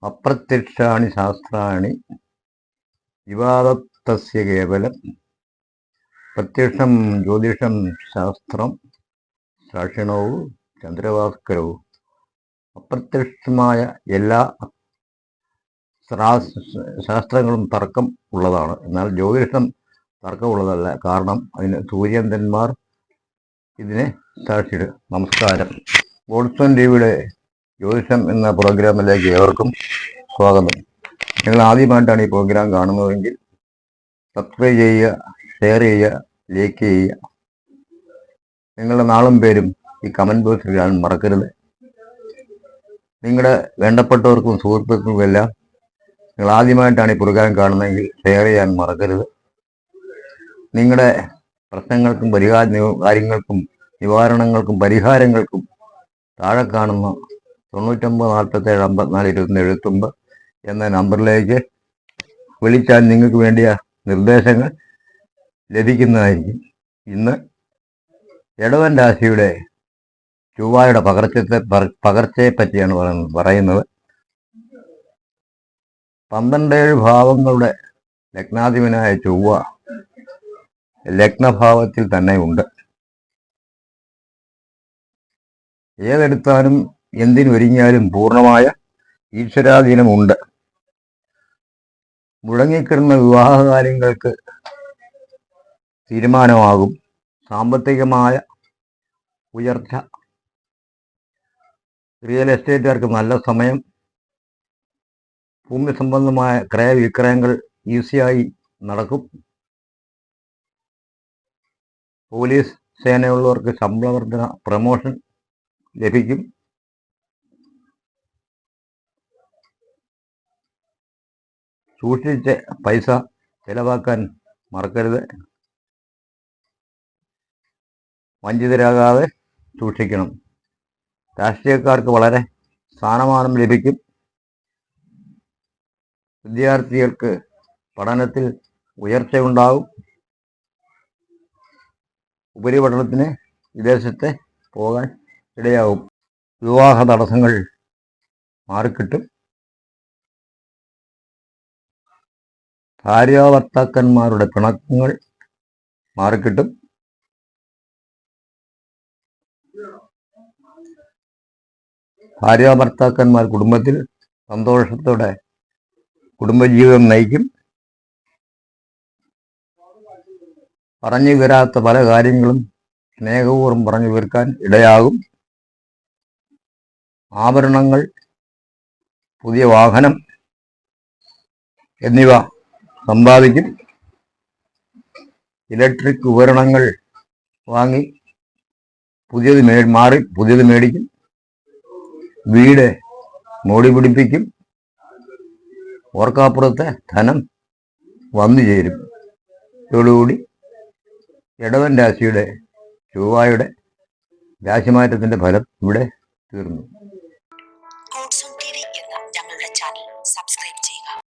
അപ്രത്യക്ഷാണി ശാസ്ത്രാണി വിവാദത്തസ്യ കേവലം പ്രത്യക്ഷം ജ്യോതിഷം ശാസ്ത്രം സാക്ഷിണവും ചന്ദ്രഭാസ്കരവും. അപ്രത്യക്ഷമായ എല്ലാ ശാസ്ത്രങ്ങളും തർക്കം ഉള്ളതാണ്. എന്നാൽ ജ്യോതിഷം തർക്കമുള്ളതല്ല. കാരണം അതിന് സൂര്യചന്ദ്രന്മാർ ഇതിനെ സാക്ഷിയിടും. നമസ്കാരം. ഗോഡ്സൺ ടിവിയുടെ ജ്യോതിഷം എന്ന പ്രോഗ്രാമിലേക്ക് ഏവർക്കും സ്വാഗതം. നിങ്ങൾ ആദ്യമായിട്ടാണ് ഈ പ്രോഗ്രാം കാണുന്നതെങ്കിൽ സബ്സ്ക്രൈബ് ചെയ്യുക, ഷെയർ ചെയ്യുക, ലൈക്ക് ചെയ്യുക. നിങ്ങളുടെ നാളും പേരും ഈ കമൻറ്റ് ബോക്സിൽ ഇടാൻ മറക്കരുത്. നിങ്ങളുടെ വേണ്ടപ്പെട്ടവർക്കും സുഹൃത്തുക്കൾക്കും എല്ലാം നിങ്ങൾ ആദ്യമായിട്ടാണ് ഈ പ്രോഗ്രാം കാണുന്നതെങ്കിൽ ഷെയർ ചെയ്യാൻ മറക്കരുത്. നിങ്ങളുടെ പ്രശ്നങ്ങൾക്കും കാര്യങ്ങൾക്കും നിവാരണങ്ങൾക്കും പരിഹാരങ്ങൾക്കും താഴെ കാണുന്ന 99475427 എന്ന നമ്പറിലേക്ക് വിളിച്ചാൽ നിങ്ങൾക്ക് വേണ്ടിയ നിർദ്ദേശങ്ങൾ ലഭിക്കുന്നതായിരിക്കും. ഇന്ന് ഇടവൻ രാശിയുടെ ചൊവ്വയുടെ പകർച്ചയെ പറ്റിയാണ് പറയുന്നത്. 12 ഭാവങ്ങളുടെ ലഗ്നാധിപനായ ചൊവ്വ ലഗ്നഭാവത്തിൽ തന്നെ ഉണ്ട്. ഏതെടുത്താലും എന്തിനൊരുങ്ങിയാലും പൂർണ്ണമായ ഈശ്വരാധീനമുണ്ട്. മുടങ്ങിക്കിടന്ന വിവാഹകാര്യങ്ങൾക്ക് തീരുമാനമാകും. സാമ്പത്തികമായ ഉയർച്ച. റിയൽ എസ്റ്റേറ്റുകാർക്ക് നല്ല സമയം. ഭൂമി സംബന്ധമായ ക്രയവിക്രയങ്ങൾ ഈസിയായി നടക്കും. പോലീസ് സേനയുള്ളവർക്ക് ശമ്പള വർധന, പ്രമോഷൻ ലഭിക്കും. സൂക്ഷിച്ച് പൈസ ചെലവാക്കാൻ മറക്കരുത്. വഞ്ചിതരാകാതെ സൂക്ഷിക്കണം. രാഷ്ട്രീയക്കാർക്ക് വളരെ സ്ഥാനമാനം ലഭിക്കും. വിദ്യാർത്ഥികൾക്ക് പഠനത്തിൽ ഉയർച്ചയുണ്ടാകും. ഉപരിപഠനത്തിന് വിദേശത്ത് പോകാൻ ഇടയാകും. വിവാഹ തടസ്സങ്ങൾ മാറിക്കിട്ടും. ഭാര്യാഭർത്താക്കന്മാരുടെ പിണക്കങ്ങൾ മാറിക്കിട്ടും. ഭാര്യാഭർത്താക്കന്മാർ കുടുംബത്തിൽ സന്തോഷത്തോടെ കുടുംബജീവിതം നയിക്കും. പറഞ്ഞു വരാത്ത പല കാര്യങ്ങളും സ്നേഹപൂർവ്വം പറഞ്ഞു തീർക്കാൻ ഇടയാകും. ആഭരണങ്ങൾ, പുതിയ വാഹനം എന്നിവ സമ്പാദിക്കും. ഇലക്ട്രിക് ഉപകരണങ്ങൾ വാങ്ങി പുതിയത് മേടിക്കും. വീട് മോടി പിടിപ്പിക്കും. ഓർക്കാപ്പുറത്തെ ധനം വന്നു ചേരും. ഇതോടുകൂടി ഇടവൻ രാശിയുടെ ചൊവ്വയുടെ രാശിമാറ്റത്തിന്റെ ഫലം ഇവിടെ തീർന്നു. ഗോഡ്സൺ ടിവി എന്ന ഞങ്ങളുടെ ചാനൽ സബ്സ്ക്രൈബ് ചെയ്യുക.